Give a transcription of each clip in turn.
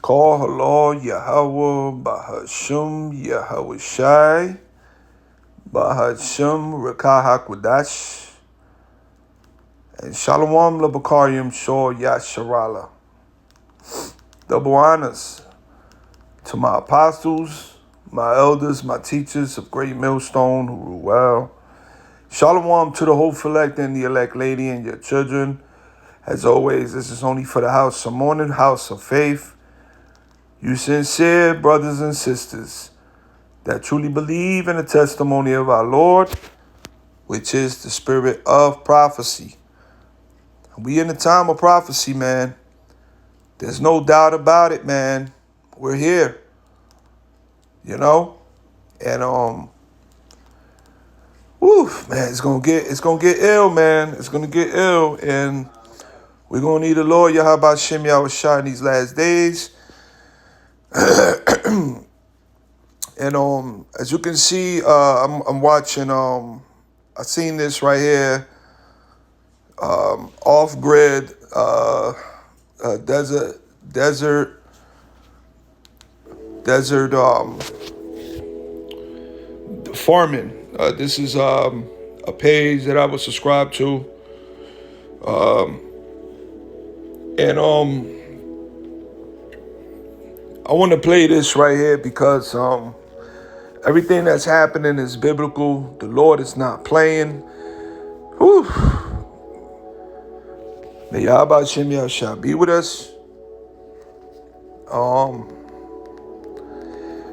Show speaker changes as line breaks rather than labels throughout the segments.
Call Halal Yahweh Bahashum Yahweh Shai Bahashum Rekah HaKodash and Shalom Labakarim Shor Yasharala. Double honors to my apostles, my elders, my teachers of Great Millstone who rule well. Shalom to the hopeful elect and the elect lady and your children. As always, this is only for the house of mourning, house of faith. You sincere brothers and sisters that truly believe in the testimony of our Lord, which is the spirit of prophecy. We in the time of prophecy, man. There's no doubt about it, man. We're here, and man, it's gonna get ill, man. It's gonna get ill, and we're gonna need the Lord Yahweh Shem Yahushua in these last days. And as you can see, I'm watching. I seen this right here. Off grid, desert, farming. This is a page that I was subscribed to, and I want to play this right here because everything that's happening is biblical. The Lord is not playing. Whew. May Yahweh Shem Yahushua be with us.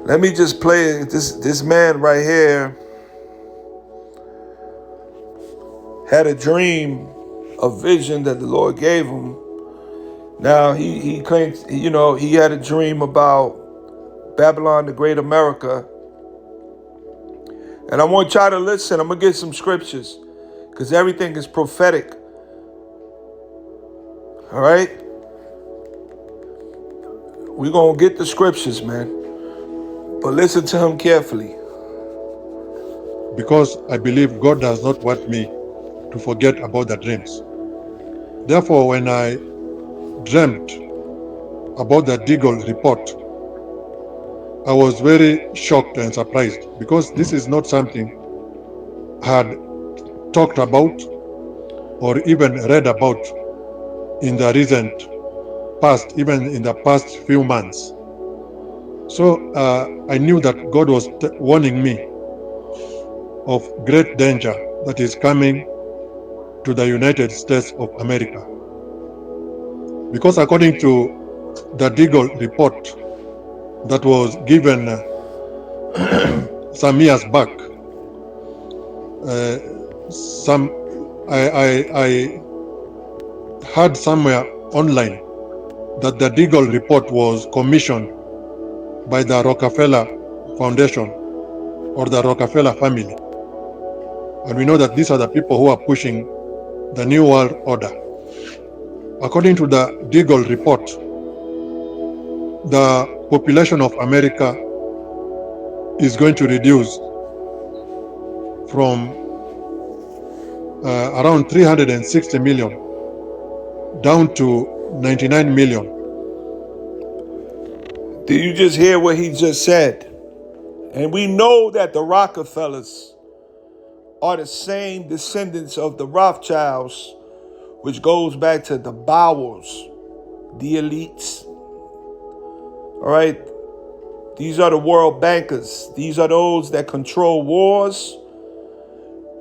Let me just play this man right here had a dream, a vision that the Lord gave him. Now he claims, he had a dream about Babylon the Great America. And I want y'all to listen. I'm gonna get some scriptures because everything is prophetic. All right? We're gonna get the scriptures, man. But listen to him carefully.
Because I believe God does not want me to forget about the dreams. Therefore, when I dreamt about the Deagle report, I was very shocked and surprised because this is not something I had talked about or even read about in the recent past, even in the past few months. So I knew that God was warning me of great danger that is coming to the United States of America. Because according to the Deagle report that was given some years back, I heard somewhere online that the Deagle report was commissioned by the Rockefeller Foundation or the Rockefeller family. And we know that these are the people who are pushing the New World Order. According to the Deagle report, the population of America is going to reduce from around 360 million down to 99 million.
Did you just hear what he just said? And we know that the Rockefellers are the same descendants of the Rothschilds, which goes back to the Bowers, the elites. All right? These are the world bankers. These are those that control wars,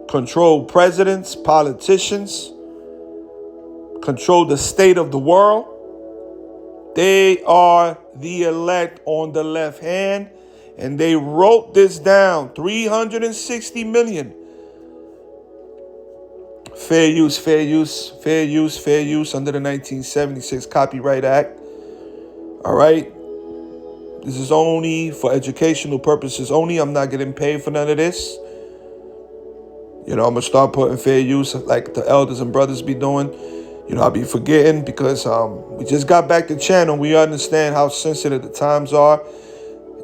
control presidents, politicians, control the state of the world. They are the elect on the left hand, and they wrote this down, 360 million. Fair use under the 1976 Copyright Act. All right? This is only for educational purposes only. I'm not getting paid for none of this. I'm going to start putting fair use like the elders and brothers be doing. I'll be forgetting because we just got back to channel. We understand how sensitive the times are.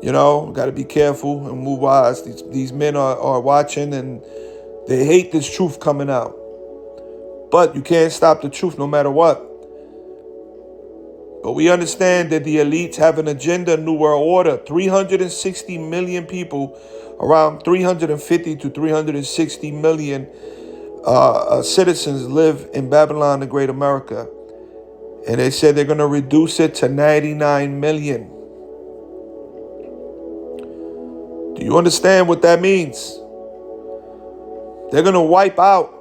Got to be careful and move wise. These men are watching and they hate this truth coming out. But you can't stop the truth no matter what. But we understand that the elites have an agenda, new world order. 360 million people, around 350 to 360 million citizens live in Babylon, the Great America. And they said they're going to reduce it to 99 million. Do you understand what that means? They're going to wipe out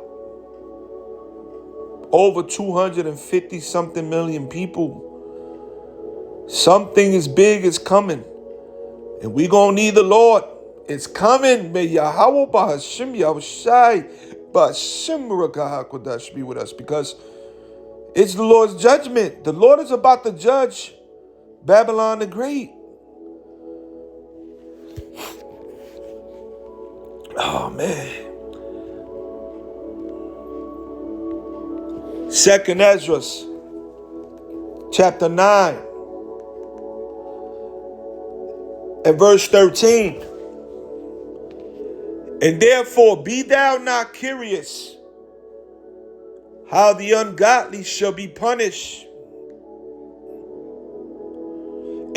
over 250 something million people. Something as big is coming. And we going to need the Lord. It's coming. May Yahweh Bahashim Yahushai Bahashim Rakah HaKodesh be with us, because it's the Lord's judgment. The Lord is about to judge Babylon the Great. Oh, man. 2nd Ezra, chapter 9, and verse 13. And therefore be thou not curious how the ungodly shall be punished,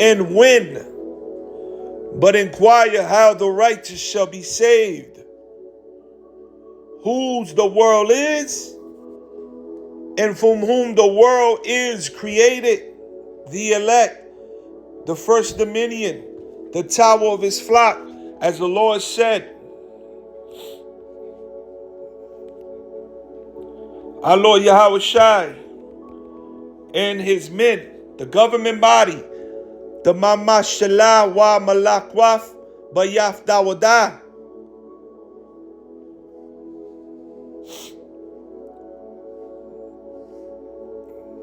and when, but inquire how the righteous shall be saved, whose the world is, and from whom the world is created, the elect, the first dominion, the tower of his flock, as the Lord said. Our Lord Yahweh Shai and his men, the government body, the Mamashalah wa Malakwaf Bayaf Dawadah.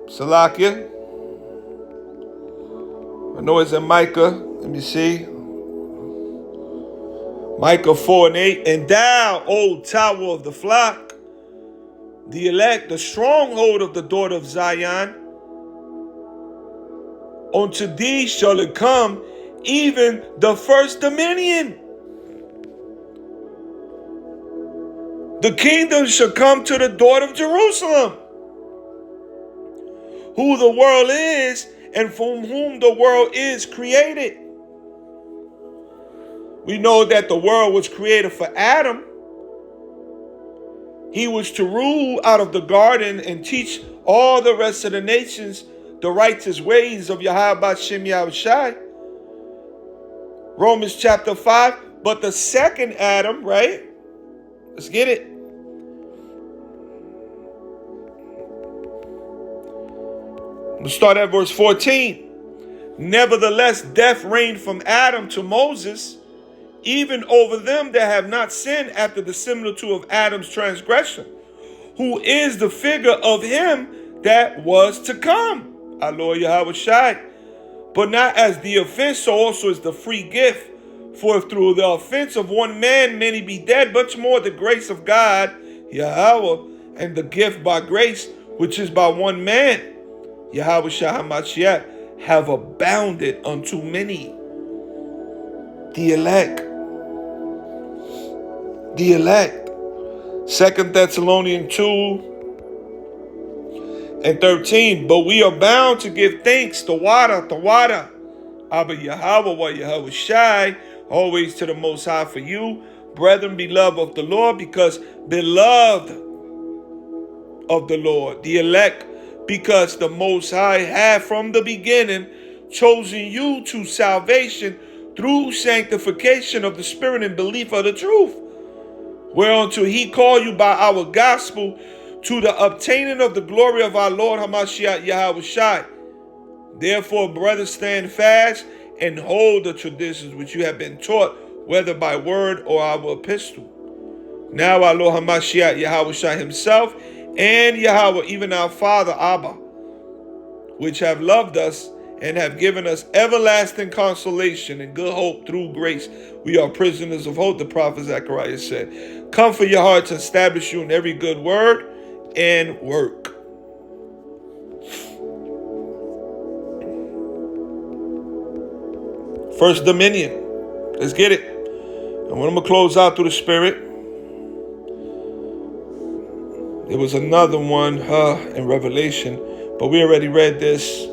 Salakia. I know it's in Micah. Let me see. Micah 4 and 8. And thou, O tower of the flock, the elect, the stronghold of the daughter of Zion, unto thee shall it come, even the first dominion. The kingdom shall come to the daughter of Jerusalem, who the world is, and from whom the world is created. We know that the world was created for Adam. He was to rule out of the garden and teach all the rest of the nations the righteous ways of Yahweh Bashem Yahushai. Romans chapter 5. But the second Adam, right? Let's get it. We'll start at verse 14. Nevertheless, death reigned from Adam to Moses, even over them that have not sinned after the similitude of Adam's transgression, who is the figure of him that was to come, our Lord Yahweh Shai. But not as the offense, so also is the free gift. For if through the offense of one man many be dead, much more the grace of God, Yahweh, and the gift by grace, which is by one man, Yahweh Shai HaMashiach, have abounded unto many. The elect. The elect. 2 Thessalonians 2 and 13. But we are bound to give thanks to Wada, Abba Yahweh wa Yahweh Shai, always to the Most High for you, brethren, beloved of the Lord, because beloved of the Lord, the elect, because the Most High had from the beginning chosen you to salvation through sanctification of the Spirit and belief of the truth, whereunto he called you by our gospel to the obtaining of the glory of our Lord HaMashiach Yahweh Shai. Therefore, brothers, stand fast and hold the traditions which you have been taught, whether by word or our epistle. Now our Lord HaMashiach Yahweh Shai himself and Yahweh, even our Father Abba, which have loved us and have given us everlasting consolation and good hope through grace. We are prisoners of hope, the prophet Zechariah said. Comfort your hearts and establish you in every good word and work. First dominion. Let's get it. And when I'm going to close out through the Spirit, there was another one in Revelation, but we already read this.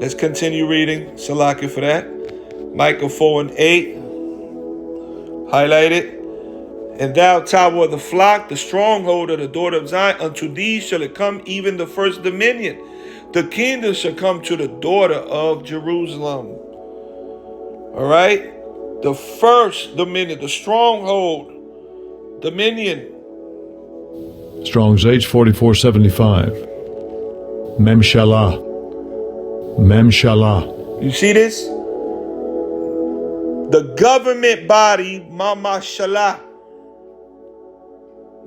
Let's continue reading. Salaki for that. Micah 4 and 8. Highlight it. And thou, tower of the flock, the stronghold of the daughter of Zion, unto thee shall it come, even the first dominion. The kingdom shall come to the daughter of Jerusalem. All right? The first dominion, the stronghold, dominion.
Strong's H 4475. Memshalah. Memshalah.
You see this? The government body, Mamashalah.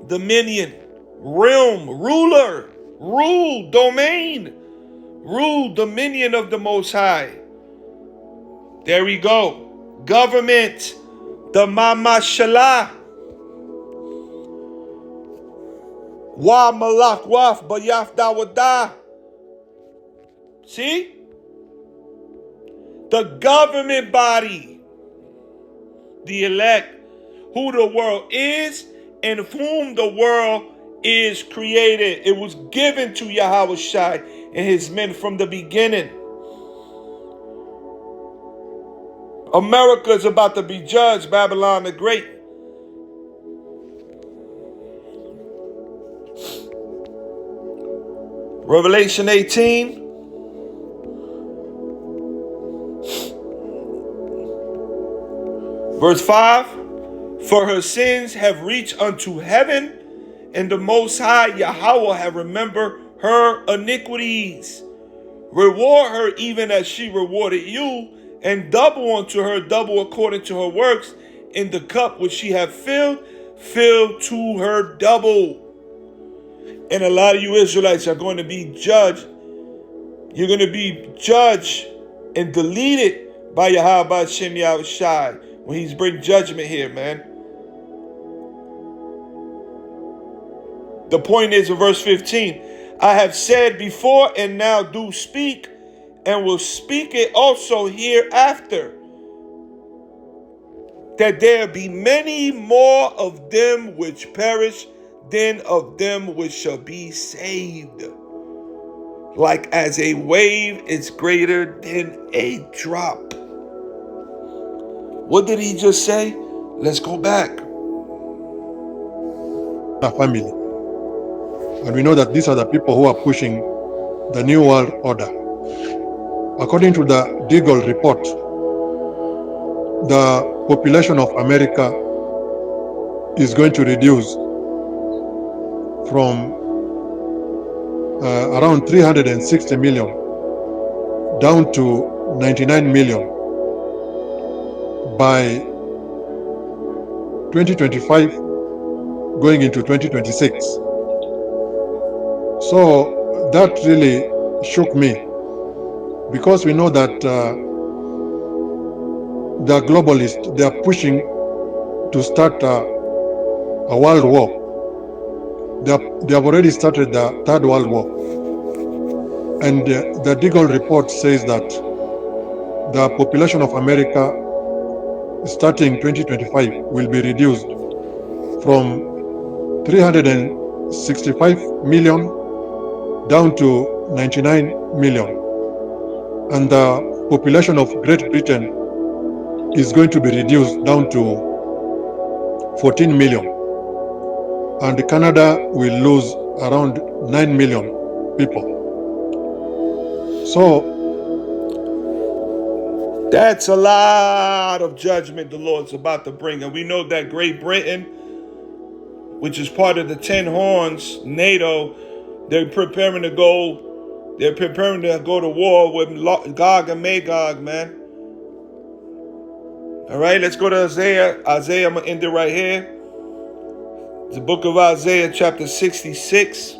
Dominion, realm, ruler, rule, domain, rule, dominion of the Most High. There we go. Government, the Mamashalah. Wa malak waf bayaf dawada. See? The government body, the elect, who the world is, and of whom the world is created. It was given to Yahweh Shai and his men from the beginning. America is about to be judged, Babylon the Great. Revelation 18. Verse 5. For her sins have reached unto heaven, and the Most High Yahweh have remembered her iniquities. Reward her even as she rewarded you, and double unto her double according to her works. In the cup which she hath filled, fill to her double. And a lot of you Israelites are going to be judged. You're going to be judged and deleted by Yahweh Hashem Yahweh Shai when he's bring judgment here, man. The point is in verse 15, I have said before and now do speak, and will speak it also hereafter, that there be many more of them which perish than of them which shall be saved. Like as a wave is greater than a drop. What did he just say? Let's go back.
A family. And we know that these are the people who are pushing the New World Order. According to the Deagle report, the population of America is going to reduce from around 360 million down to 99 million by 2025 going into 2026. So that really shook me, because we know that the globalists, they are pushing to start a world war. They have already started the Third World War. And the Deagle report says that the population of America starting 2025 will be reduced from 365 million down to 99 million. And the population of Great Britain is going to be reduced down to 14 million. And Canada will lose around 9 million people. So
that's a lot of judgment the Lord's about to bring. And we know that Great Britain, which is part of the 10 Horns, NATO, they're preparing to go to war with Gog and Magog, man. All right, let's go to Isaiah. Isaiah, I'm going to end it right here. The book of Isaiah, chapter 66.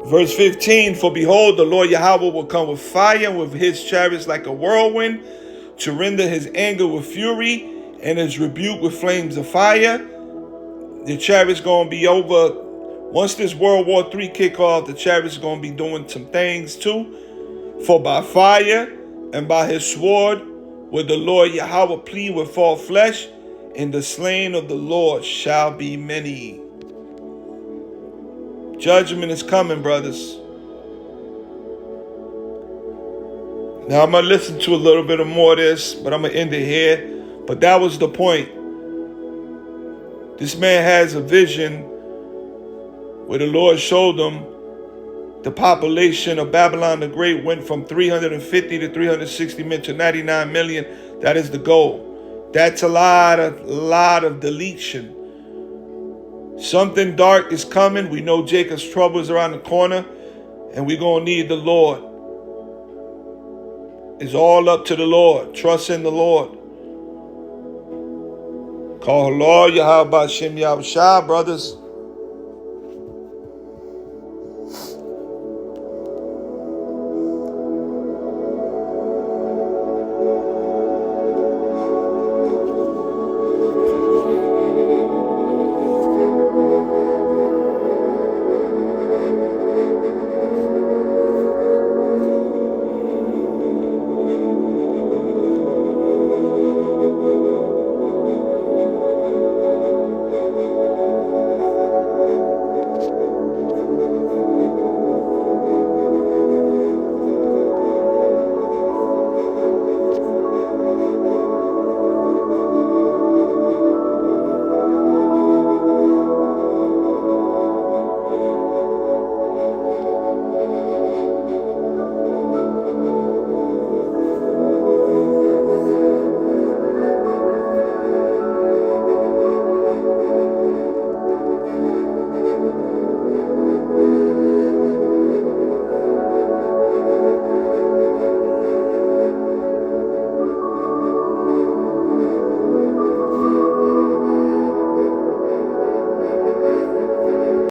Verse 15, for behold, the Lord Yahweh will come with fire and with his chariots like a whirlwind, to render his anger with fury and his rebuke with flames of fire. The chariot's going to be over. Once this World War III kick off, the chariot's going to be doing some things too. For by fire and by his sword will the Lord Yahweh plead with all flesh, and the slain of the Lord shall be many. Judgment is coming, brothers. Now I'm going to listen to a little bit more of this, but I'm going to end it here. But that was the point. This man has a vision where the Lord showed him the population of Babylon the Great went from 350 to 360 million to 99 million. That is the goal. That's a lot of deletion. Something dark is coming. We know Jacob's trouble is around the corner, and we're going to need the Lord. It's all up to the Lord. Trust in the Lord. Call Lord Yahweh Shem Yahushua, brothers.